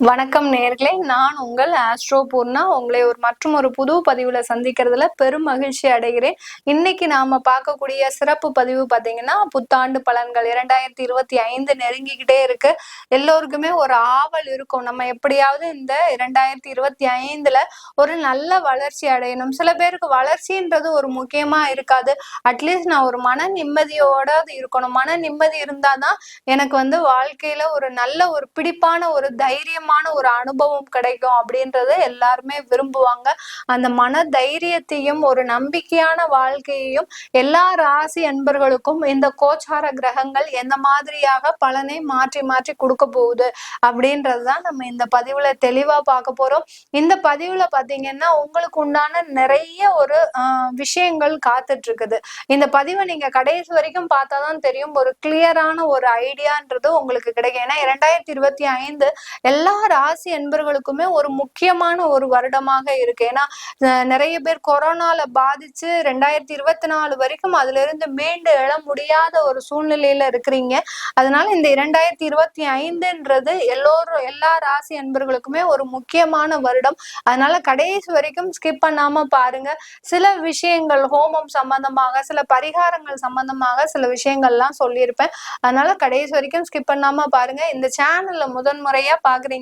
வணக்கம் நேர்களே, நான் உங்கள் ஆஸ்ட்ரோ பூர்ணா. உங்களை ஒரு புது பதிவுல சந்திக்கிறதுல பெரும் மகிழ்ச்சி அடைகிறேன். இன்னைக்கு நாம பார்க்கக்கூடிய சிறப்பு பதிவு பாத்தீங்கன்னா, புத்தாண்டு பலன்கள் 2025 நெருங்கிக்கிட்டே இருக்கு. எல்லோருக்குமே ஒரு ஆவல் இருக்கும், நம்ம எப்படியாவது இந்த 2025ல ஒரு நல்ல வளர்ச்சி அடையணும். சில பேருக்கு வளர்ச்சின்றது ஒரு முக்கியமா இருக்காது. அட்லீஸ்ட் நான் ஒரு மன நிம்மதியோட இருக்கணும். மன நிம்மதி இருந்தாதான் எனக்கு வாழ்க்கையில ஒரு நல்ல ஒரு பிடிப்பான ஒரு தைரியமான ஒரு அனுபவம் கிடைக்கும் அப்படின்றத எல்லாருமே விரும்புவாங்க. அந்த மன தைரியத்தையும் ஒரு நம்பிக்கையான வாழ்க்கையையும் எல்லா ராசி அன்பர்களுக்கும் இந்த கோச்சார கிரகங்கள் எந்த மாதிரியாக பலனை மாற்றி மாற்றி கொடுக்க போகுது அப்படின்றதுதான் நம்ம இந்த பதிவுல தெளிவா பார்க்க போறோம். இந்த பதிவுல பாத்தீங்கன்னா உங்களுக்கு உண்டான நிறைய ஒரு விஷயங்கள் காத்துட்டு இருக்குது. இந்த பதிவை நீங்க கடைசி வரைக்கும் பார்த்தாதான் தெரியும், ஒரு கிளியரான ஒரு ஐடியான்றது உங்களுக்கு கிடைக்கும். ஏன்னா 2025 எல்லா ராசி அன்பர்களுக்குமே ஒரு முக்கியமான ஒரு வருடமாக இருக்கு. ஏன்னா நிறைய பேர் கொரோனால பாதிச்சு 2024 வரைக்கும் அதுல இருந்து மீண்டு எழ முடியாத ஒரு சூழ்நிலையில இருக்கிறீங்க. அதனால இந்த 2025ன்றது எல்லா ராசி அன்பர்களுக்குமே ஒரு முக்கியமான வருடம். அதனால கடைசி வரைக்கும் ஸ்கிப் பண்ணாம பாருங்க. சில விஷயங்கள் ஹோமம் சம்பந்தமாக, சில பரிகாரங்கள் சம்பந்தமாக சில விஷயங்கள்லாம் சொல்லியிருப்பேன். அதனால கடைசி வரைக்கும் ஸ்கிப் பண்ணாம பாருங்க. இந்த சேனல்ல முதன்முறையா பாக்குறீங்கன்னா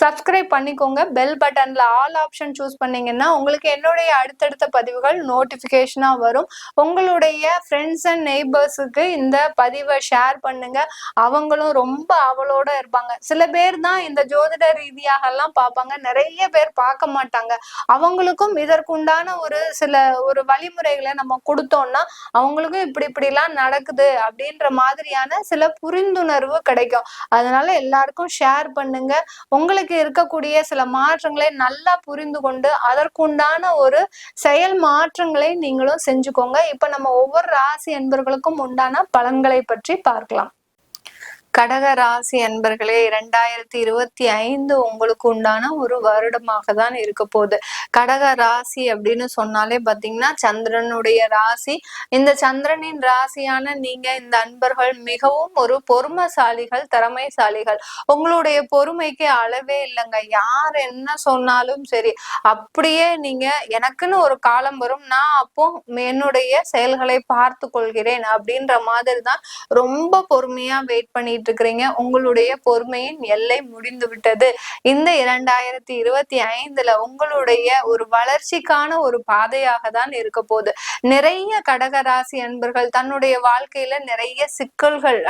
சப்ஸ்கிரைப் பண்ணிக்கோங்க. பெல் பட்டன்ல ஆல் ஆப்ஷன் சூஸ் பண்ணீங்கன்னா உங்களுக்கு என்னுடைய அடுத்தடுத்த பதிவுகள் நோட்டிபிகேஷனா வரும். உங்களுடைய ஃப்ரெண்ட்ஸ் அண்ட் நெய்பர்ஸுக்கு இந்த பதிவை ஷேர் பண்ணுங்க. அவங்களும் ரொம்ப அவளோட இருப்பாங்க. சில பேர் தான் இந்த ஜோதிட ரீதியாக எல்லாம் பார்ப்பாங்க, நிறைய பேர் பார்க்க மாட்டாங்க. அவங்களுக்கும் இதற்குண்டான ஒரு வழிமுறைகளை நம்ம கொடுத்தோம்னா அவங்களுக்கும் இப்படி எல்லாம் நடக்குது அப்படின்ற மாதிரியான சில புரிந்துணர்வு கிடைக்கும். அதனால எல்லாருக்கும் ஷேர் பண்ணுங்க. உங்களுக்கு இருக்கக்கூடிய சில மாற்றங்களை நல்லா புரிந்து கொண்டு அதற்குண்டான ஒரு செயல் மாற்றங்களை நீங்களும் செஞ்சுக்கோங்க. இப்ப நம்ம ஒவ்வொரு ராசி என்பவர்களுக்கும் உண்டான பலன்களை பற்றி பார்க்கலாம். கடக ராசி அன்பர்களே, 2025 உங்களுக்கு உண்டான ஒரு வருடமாக தான் இருக்க போகுது. கடக ராசி அப்படின்னு சொன்னாலே பாத்தீங்கன்னா சந்திரனுடைய ராசி. இந்த சந்திரனின் ராசியான நீங்க இந்த அன்பர்கள் மிகவும் ஒரு பொறுமைசாலிகள், திறமைசாலிகள். உங்களுடைய பொறுமைக்கு அளவே இல்லைங்க. யார் என்ன சொன்னாலும் சரி, அப்படியே நீங்க எனக்குன்னு ஒரு காலம் வரும், நான் அப்போ என்னுடைய செயல்களை பார்த்து கொள்கிறேன் அப்படின்ற மாதிரி தான் ரொம்ப பொறுமையா வெயிட் பண்ணிட்டு இருக்கிறீங்க. உங்களுடைய பொறுமையின் எல்லை முடிந்து விட்டது. இந்த 2025ல உங்களுடைய ஒரு வளர்ச்சிக்கான ஒரு பாதையாக தான் இருக்க போகுது. நிறைய கடகராசி அன்பர்கள் தன்னுடைய வாழ்க்கையில நிறைய சிக்கல்கள்,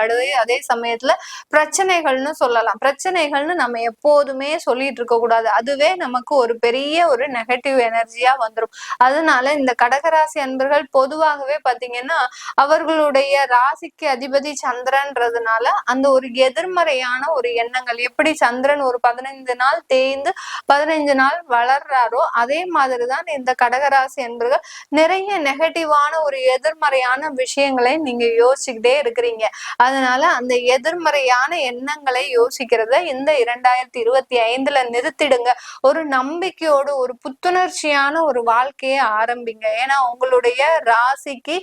அதே சமயத்துல பிரச்சனைகள்னு சொல்லலாம். பிரச்சனைகள்னு நம்ம எப்போதுமே சொல்லிட்டு இருக்க கூடாது. அதுவே நமக்கு ஒரு பெரிய ஒரு நெகட்டிவ் எனர்ஜியா வந்துடும். அதனால இந்த கடகராசி அன்பர்கள் பொதுவாகவே பாத்தீங்கன்னா அவர்களுடைய ராசிக்கு அதிபதி சந்திரன்றதுனால அந்த ஒரு எதிர்மறையான ஒரு எண்ணங்கள், எப்படி சந்திரன் ஒரு 15 நாள் தேய்ந்து 15 நாள் வளர்றாரோ அதே மாதிரிதான் இந்த கடகராசி என்பர்கள் நிறைய நெகட்டிவான ஒரு எதிர்மறையான விஷயங்களை நீங்க யோசிச்சுக்கிட்டே இருக்கிறீங்க. அதனால அந்த எதிர்மறையான எண்ணங்களை யோசிக்கிறத இந்த 2025ல நிறுத்திடுங்க. ஒரு நம்பிக்கையோடு ஒரு புத்துணர்ச்சியான ஒரு வாழ்க்கையை ஆரம்பிங்க. ஏன்னா உங்களுடைய ராசிக்கு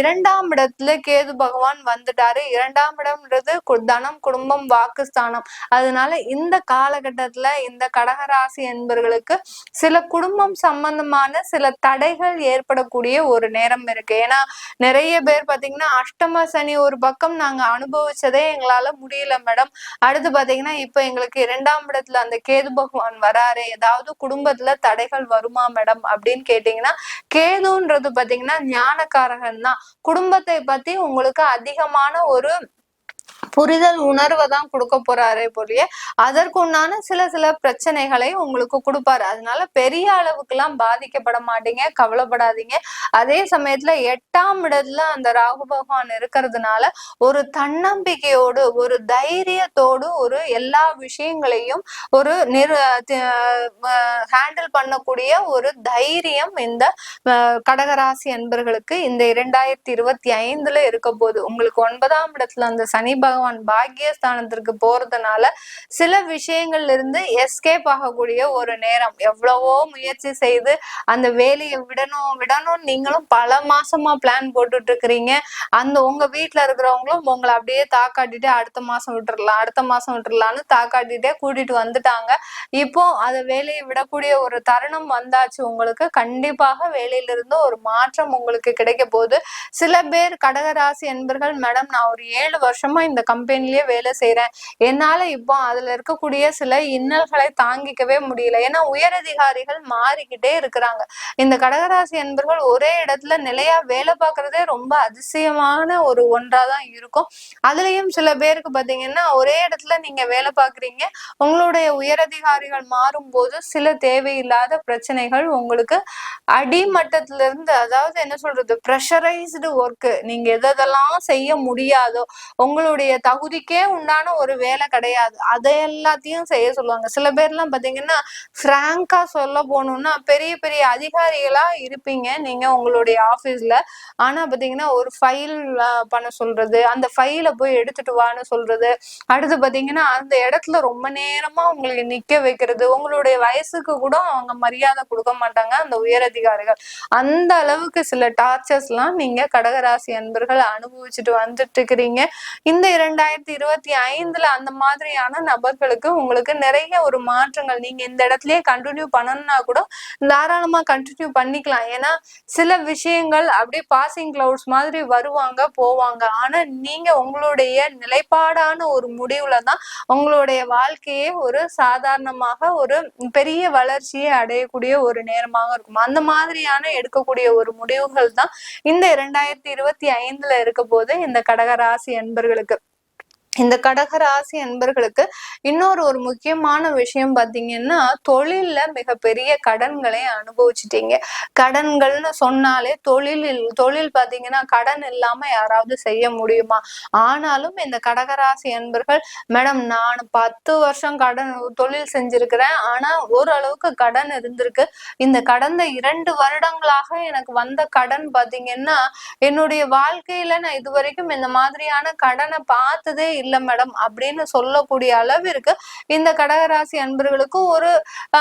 2ஆம் இடத்துல கேது பகவான் வந்துட்டாரு. 2ஆம் இடம்ன்றது தனம், குடும்பம், வாக்குஸ்தானம். அதனால இந்த காலகட்டத்துல இந்த கடகராசி என்பவர்களுக்கு சில குடும்பம் சம்பந்தமான சில தடைகள் ஏற்படக்கூடிய ஒரு நேரம் இருக்கு. ஏன்னா நிறைய பேர் பாத்தீங்கன்னா அஷ்டம சனி ஒரு பக்கம் நாங்க அனுபவிச்சதே எங்களால முடியல மேடம், அடுத்து பாத்தீங்கன்னா இப்ப எங்களுக்கு 2ஆம் இடத்துல அந்த கேது பகவான் வராரு, ஏதாவது குடும்பத்துல தடைகள் வருமா மேடம் அப்படின்னு கேட்டீங்கன்னா, கேதுன்றது பாத்தீங்கன்னா ஞானக்காரகன் தான். குடும்பத்தை பத்தி உங்களுக்கு அதிகமான ஒரு புரிதல் உணர்வை தான் கொடுக்க போறாரே போலியே அதற்குண்டான சில பிரச்சனைகளை உங்களுக்கு கொடுப்பாரு. அதனால பெரிய அளவுக்கு எல்லாம் பாதிக்கப்பட மாட்டீங்க, கவலைப்படாதீங்க. அதே சமயத்துல 8ஆம் இடத்துல அந்த ராகு பகவான் இருக்கிறதுனால ஒரு தன்னம்பிக்கையோடு ஒரு தைரியத்தோடு ஒரு எல்லா விஷயங்களையும் ஒரு ஹேண்டில் பண்ணக்கூடிய ஒரு தைரியம் இந்த கடகராசி அன்பர்களுக்கு இந்த 2025ல இருக்க போது. உங்களுக்கு 9ஆம் இடத்துல அந்த சனி பகவான் பாக்கியஸ்தானத்திற்கு போறதுனால சில விஷயங்கள்ல இருந்து எஸ்கேப் ஆகக்கூடிய ஒரு நேரம். எவ்வளவோ முயற்சி செய்து அந்த வேலையை விடணும் நீங்களும் பல மாசமா பிளான் போட்டுட்டு இருக்கிறீங்க. அந்த உங்க வீட்டுல இருக்கிறவங்களும் உங்களை அப்படியே தாக்காட்டிட்டே அடுத்த மாசம் விட்டுறலாம்னு தாக்காட்டிட்டே கூட்டிட்டு வந்துட்டாங்க. இப்போ அத வேலையை விடக்கூடிய ஒரு தருணம் வந்தாச்சு. உங்களுக்கு கண்டிப்பாக வேலையில இருந்து ஒரு மாற்றம் உங்களுக்கு கிடைக்க போகுது. சில பேர் கடகராசி என்பர்கள், மேடம் நான் ஒரு 7 வருஷமா இந்த கம்பெனிலேயே வேலை செய்யறேன், என்னால இப்போ அதுல இருக்கக்கூடிய சில இன்னல்களை தாங்கிக்கவே முடியல. ஏன்னா உயரதிகாரிகள் மாறிக்கிட்டே இருக்கிறாங்க. இந்த கடகராசி என்பர்கள் ஒரே இடத்துல நிலையா வேலை பார்க்கறதே ரொம்ப அதிசயமான ஒரு ஒன்றாதான் இருக்கும். அதுலயும் சில பேருக்கு பாத்தீங்கன்னா ஒரே இடத்துல நீங்க வேலை பார்க்குறீங்க, உங்களுடைய உயரதிகாரிகள் மாறும் போது சில தேவையில்லாத பிரச்சனைகள் உங்களுக்கு அடிமட்டத்துல இருந்து, அதாவது என்ன சொல்றது, ப்ரெஷரைஸ்டு ஒர்க், நீங்க எதெல்லாம் செய்ய முடியாதோ, உங்களுடைய தகுதிக்கே உண்டான ஒரு வேலை கிடையாது, அதை எல்லாத்தையும் செய்ய சொல்லுவாங்க. சில பேர்லாம் பாத்தீங்கன்னா பிராங்கா சொல்ல போகணும்னா பெரிய பெரிய அதிகாரிகளா இருப்பீங்க நீங்க உங்களுடைய ஆபீஸ்ல. ஆனா பாத்தீங்கன்னா ஒரு ஃபைல் பண்ண சொல்றது, அந்த ஃபைல போய் எடுத்துட்டு வான்னு சொல்றது, அடுத்து பாத்தீங்கன்னா அந்த இடத்துல ரொம்ப நேரமா உங்களுக்கு நிக்க வைக்கிறது, உங்களுடைய வயசுக்கு கூட அவங்க மரியாதை கொடுக்க மாட்டாங்க அந்த உயரதிகாரிகள். அந்த அளவுக்கு சில டார்ச்சர்ஸ் எல்லாம் நீங்க கடகராசி அன்பர்கள் அனுபவிச்சுட்டு வந்துட்டு இருக்கிறீங்க. இந்த 2025 அந்த மாதிரியான நபர்களுக்கு உங்களுக்கு நிறைய ஒரு மாற்றங்கள், நீங்க இந்த இடத்துலயே கண்டினியூ பண்ணணும்னா கூட தாராளமா கண்டினியூ பண்ணிக்கலாம். ஏன்னா சில விஷயங்கள் அப்படியே பாசிங் கிளவுட்ஸ் மாதிரி வருவாங்க போவாங்க. ஆனா நீங்க உங்களுடைய நிலைப்பாடான ஒரு முடிவுலதான் உங்களுடைய வாழ்க்கையே ஒரு சாதாரணமாக ஒரு பெரிய வளர்ச்சியை அடையக்கூடிய ஒரு நேரமாக இருக்கும். அந்த மாதிரியான எடுக்கக்கூடிய ஒரு முடிவுகள் தான் இந்த 2025 இருக்க போது இந்த கடகராசி அன்பர்களுக்கு. இந்த கடகராசி அன்பர்களுக்கு இன்னொரு ஒரு முக்கியமான விஷயம் பாத்தீங்கன்னா, தொழில்ல மிகப்பெரிய கடன்களை அனுபவிச்சுட்டீங்க. கடன்கள்னு சொன்னாலே தொழில் பாத்தீங்கன்னா கடன் இல்லாம யாராவது செய்ய முடியுமா? ஆனாலும் இந்த கடகராசி அன்பர்கள், மேடம் நான் 10 வருஷம் தொழில் செஞ்சிருக்கிறேன், ஆனா ஓரளவுக்கு கடன் இருந்திருக்கு. இந்த கடந்த 2 வருடங்களாக எனக்கு வந்த கடன் பாத்தீங்கன்னா என்னுடைய வாழ்க்கையில நான் இதுவரைக்கும் இந்த மாதிரியான கடனை பார்த்ததே இல்ல மேடம் அப்படின்னு சொல்லக்கூடிய அளவிற்கு இந்த கடகராசி அன்பர்களுக்கு ஒரு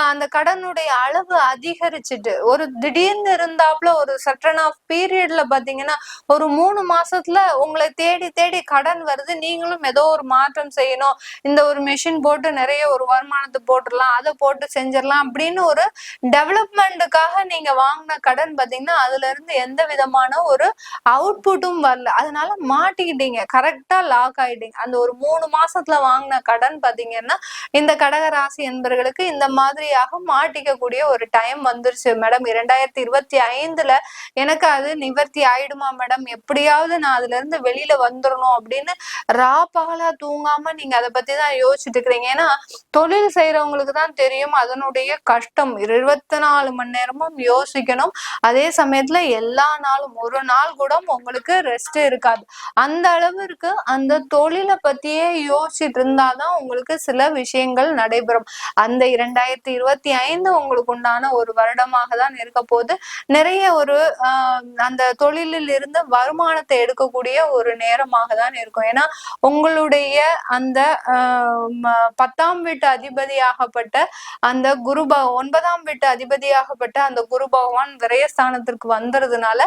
அந்த கடனுடைய அளவு அதிகரிச்சுட்டு, ஒரு திடீர்னு இருந்தாப்புல ஒரு சர்டன் ஆஃப் பீரியட்ல பாத்தீங்கன்னா ஒரு 3 மாசத்துல உங்களை தேடி தேடி கடன் வருது. நீங்களும் ஏதோ ஒரு மாற்றம் செய்யணும், இந்த ஒரு மெஷின் போட்டு நிறைய ஒரு வருமானத்தை போட்டுடலாம், அதை போட்டு செஞ்சிடலாம் அப்படின்னு ஒரு டெவலப்மெண்ட்டுக்காக நீங்க வாங்கின கடன் பாத்தீங்கன்னா அதுல இருந்து எந்த விதமான ஒரு அவுட்புட்டும் வரல. அதனால மாட்டிக்கிட்டீங்க, கரெக்டா லாக் ஆயிட்டீங்க. அந்த ஒரு 3 மாசத்துல வாங்கின கடன் பாத்தீங்கன்னா இந்த கடகராசி என்பர்களுக்கு இந்த மாதிரியாக மாட்டிக்கக்கூடிய ஒரு டைம் வந்துருச்சு. மேடம் 2025 எனக்கு அது நிவர்த்தி ஆயிடுமா மேடம், எப்படியாவது நான் அதுல இருந்து வெளியில வந்துடணும் அப்படின்னு பகலா தூங்காம நீங்க அதை பத்தி தான் யோசிச்சுட்டு இருக்கிறீங்க. ஏன்னா தொழில் செய்யறவங்களுக்கு தான் தெரியும் அதனுடைய கஷ்டம். 24 மணி நேரமும் யோசிக்கணும், அதே சமயத்துல எல்லா நாளும் ஒரு நாள் கூட உங்களுக்கு ரெஸ்ட் இருக்காது. அந்த அளவிற்கு அந்த தொழிலை பத்தியே யோசிச்சுட்டு இருந்தாதான் உங்களுக்கு சில விஷயங்கள் நடைபெறும். அந்த 2025 உங்களுக்கு உண்டான ஒரு வருடமாக தான் இருக்க போது. நிறைய ஒரு அந்த தொழிலில் இருந்து வருமானத்தை எடுக்கக்கூடிய ஒரு நேரமாக தான் இருக்கும். ஏன்னா உங்களுடைய அந்த 10ஆம் வீட்டு அதிபதியாகப்பட்ட அந்த 9ஆம் வீட்டு அதிபதியாகப்பட்ட அந்த குரு பகவான் விரயஸ்தானத்திற்கு வந்ததுனால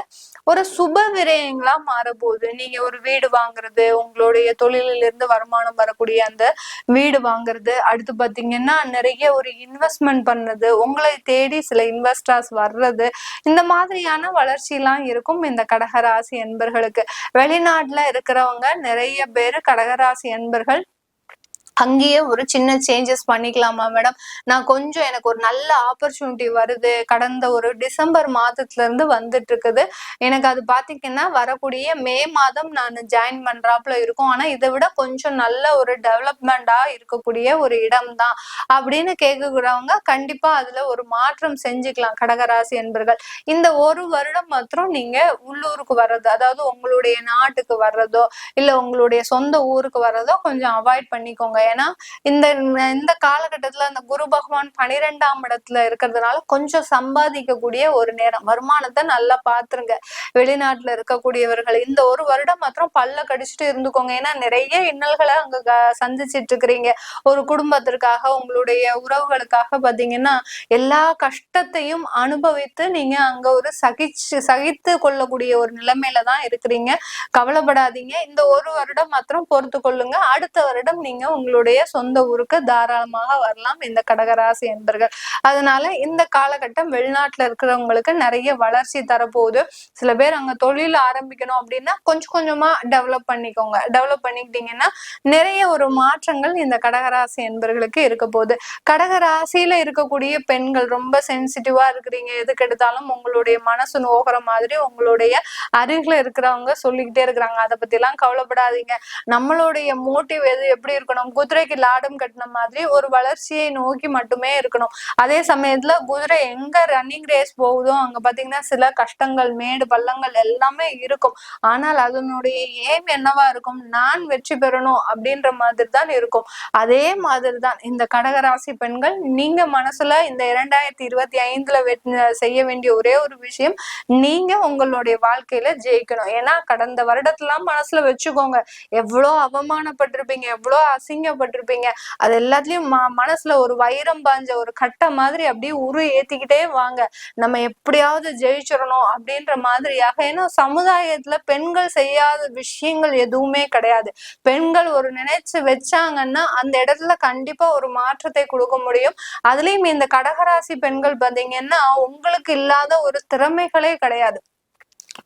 ஒரு சுப விரயங்களா மாறப்போகுது. நீங்க ஒரு வீடு வாங்குறது, உங்களுடைய தொழிலில் இருந்து வருமானம் வரக்கூடிய அந்த வீடு வாங்குறது, அடுத்து பாத்தீங்கன்னா நிறைய ஒரு இன்வெஸ்ட்மெண்ட் பண்ணது, உங்களை தேடி சில இன்வெஸ்டர்ஸ் வர்றது, இந்த மாதிரியான வளர்ச்சி எல்லாம் இருக்கும் இந்த கடகராசி என்பர்களுக்கு. வெளிநாட்டுல இருக்கிறவங்க நிறைய பேரு கடகராசி என்பர்கள் அங்கேயே ஒரு சின்ன சேஞ்சஸ் பண்ணிக்கலாமா மேடம், நான் கொஞ்சம் எனக்கு ஒரு நல்ல ஆப்பர்ச்சுனிட்டி வருது, கடந்த ஒரு டிசம்பர் மாதத்துல இருந்து வந்துட்டு இருக்குது, எனக்கு அது பாத்தீங்கன்னா வரக்கூடிய மே மாதம் நான் ஜாயின் பண்றாப்புல இருக்கும், ஆனா இதை விட கொஞ்சம் நல்ல ஒரு டெவலப்மெண்டா இருக்கக்கூடிய ஒரு இடம் தான் அப்படின்னு கேட்கக்கூடியவங்க கண்டிப்பா அதுல ஒரு மாற்றம் செஞ்சுக்கலாம் கடகராசி என்பர்கள். இந்த ஒரு வருடம் மாத்திரம் நீங்க உள்ளூருக்கு வர்றது, அதாவது உங்களுடைய நாட்டுக்கு வர்றதோ இல்ல உங்களுடைய சொந்த ஊருக்கு வர்றதோ கொஞ்சம் அவாய்ட் பண்ணிக்கோங்க. ஏன்னா இந்த இந்த காலகட்டத்துல அந்த குரு பகவான் 12ஆம் இடத்துல இருக்கிறதுனால கொஞ்சம் சம்பாதிக்கக்கூடிய ஒரு நேரம், வருமானத்தை நல்லா பாத்துருங்க. வெளிநாட்டுல இருக்கக்கூடியவர்கள் இந்த ஒரு வருடம் மாத்திரம் பல்ல கடிச்சிட்டு இருந்துக்கோங்க. ஏன்னா நிறைய இன்னல்களை அங்க சந்திச்சிட்டு இருக்கிறீங்க. ஒரு குடும்பத்திற்காக, உங்களுடைய உறவுகளுக்காக பாத்தீங்கன்னா எல்லா கஷ்டத்தையும் அனுபவித்து நீங்க அங்க ஒரு சகித்து கொள்ளக்கூடிய ஒரு நிலைமையில தான் இருக்கிறீங்க. கவலைப்படாதீங்க. இந்த ஒரு வருடம் மாத்திரம் பொறுத்து கொள்ளுங்க. அடுத்த வருடம் நீங்க உங்களுடைய சொந்த ஊருக்கு தாராளமாக வரலாம் இந்த கடகராசி என்பர்கள். அதனால இந்த காலகட்டம் வெளிநாட்டுல இருக்கிறவங்களுக்கு நிறைய வளர்ச்சி தரப்போகுது. சில பேர் அங்க தொழில் ஆரம்பிக்கணும் அப்படின்னா கொஞ்சம் கொஞ்சமா டெவலப் பண்ணிக்கோங்க. டெவலப் பண்ணிக்கிட்டீங்கன்னா நிறைய ஒரு மாற்றங்கள் இந்த கடகராசி என்பர்களுக்கு இருக்க போகுது. கடகராசியில இருக்கக்கூடிய பெண்கள் ரொம்ப சென்சிட்டிவா இருக்கிறீங்க. எதுக்கு எடுத்தாலும் உங்களுடைய மனசு நோகிற மாதிரி உங்களுடைய அருகில இருக்கிறவங்க சொல்லிக்கிட்டே இருக்கிறாங்க. அதை பத்தி எல்லாம் கவலைப்படாதீங்க. நம்மளுடைய மோட்டிவ் எப்படி இருக்கணும், குதிரைக்கு லாடம் கட்டின மாதிரி ஒரு வளர்ச்சியை நோக்கி மட்டுமே இருக்கணும். அதே சமயத்துல குதிரை எங்க ரன்னிங் ரேஸ் போகுதோ அங்க பாத்தீங்கன்னா சில கஷ்டங்கள், மேடு பள்ளங்கள் எல்லாமே இருக்கும். ஆனால் அதனுடைய ஏம் என்னவா இருக்கும், நான் வெற்றி பெறணும் அப்படின்ற மாதிரி தான் இருக்கும். அதே மாதிரிதான் இந்த கடகராசி பெண்கள், நீங்க மனசுல இந்த 2025ல செய்ய வேண்டிய ஒரே ஒரு விஷயம், நீங்க உங்களுடைய வாழ்க்கையில ஜெயிக்கணும். ஏன்னா கடந்த வருடத்தெல்லாம் மனசுல வச்சுக்கோங்க, எவ்வளவு அவமானப்பட்டிருப்பீங்க, எவ்வளவு அசிங்கப்பட்டிருப்பீங்க. அது எல்லாத்துலயும் மனசுல ஒரு வைரம் பாஞ்ச ஒரு கட்டை மாதிரி அப்படியே ஏத்திக்கிட்டே வாங்க. நம்ம எப்படியாவது ஜெயிச்சிடணும் அப்படின்ற மாதிரியாக. ஏன்னா சமுதாயத்துல பெண்கள் செய்யாத விஷயங்கள் எதுவுமே கிடையாது. பெண்கள் ஒரு நினைச்சு வச்சாங்கன்னா அந்த இடத்துல கண்டிப்பா ஒரு மாற்றத்தை கொடுக்க முடியும். அதுலயும் இந்த கடகராசி பெண்கள் பாத்தீங்கன்னா உங்களுக்கு இல்லாத ஒரு திறமைகளே கிடையாது.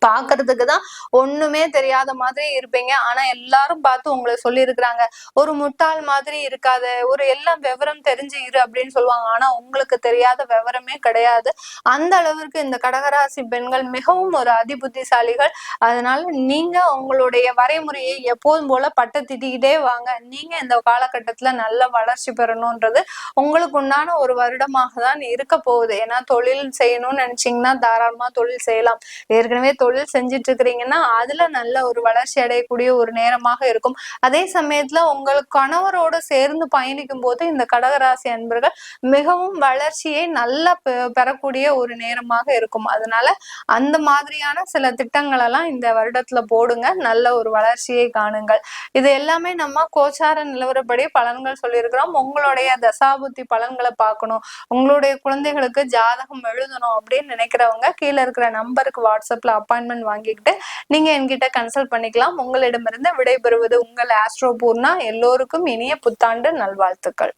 பாக்குறதுக்குதான் ஒண்ணுமே தெரியாத மாதிரி இருப்பீங்க. ஆனா எல்லாரும் பார்த்து உங்களை சொல்லி இருக்கிறாங்க, ஒரு முட்டாள் மாதிரி இருக்காத, ஒரு எல்லாம் விவரம் தெரிஞ்சு இரு அப்படின்னு சொல்லுவாங்க. ஆனா உங்களுக்கு தெரியாத விவரமே கிடையாது. அந்த அளவிற்கு இந்த கடகராசி பெண்கள் மிகவும் ஒரு அதிபுத்திசாலிகள். அதனால நீங்க உங்களுடைய வரைமுறையை எப்போதும் போல பட்ட திட்டிக்கிட்டே வாங்க. நீங்க இந்த காலகட்டத்துல நல்ல வளர்ச்சி பெறணும்ன்றது உங்களுக்கு உண்டான ஒரு வருடமாக தான் இருக்க போகுது. ஏன்னா தொழில் செய்யணும்னு நினைச்சீங்கன்னா தாராளமா தொழில் செய்யலாம். ஏற்கனவே தொழில் செஞ்சிட்டு இருக்கிறீங்கன்னா அதுல நல்ல ஒரு வளர்ச்சி அடையக்கூடிய ஒரு நேரமாக இருக்கும். அதே சமயத்துல உங்களுக்கு கணவரோடு சேர்ந்து பயணிக்கும் போது இந்த கடகராசி அன்பர்கள் மிகவும் வளர்ச்சியை நல்லா பெறக்கூடிய ஒரு நேரமாக இருக்கும். அதனால அந்த மாதிரியான சில திட்டங்கள் எல்லாம் இந்த வருடத்துல போடுங்க, நல்ல ஒரு வளர்ச்சியை காணுங்கள். இது எல்லாமே நம்ம கோச்சார நிலவரப்படி பலன்கள் சொல்லியிருக்கிறோம். உங்களுடைய தசாபுத்தி பலன்களை பார்க்கணும், உங்களுடைய குழந்தைகளுக்கு ஜாதகம் எழுதணும் அப்படின்னு நினைக்கிறவங்க கீழே இருக்கிற நம்பருக்கு வாட்ஸ்அப்ல அப்பாயின்மெண்ட் வாங்கிக்கிட்டு நீங்க என்கிட்ட கன்சல்ட் பண்ணிக்கலாம். உங்களிடமிருந்து விடைபெறுவது உங்கள் ஆஸ்ட்ரோ பூர்ணா. எல்லோருக்கும் இனிய புத்தாண்டு நல்வாழ்த்துக்கள்.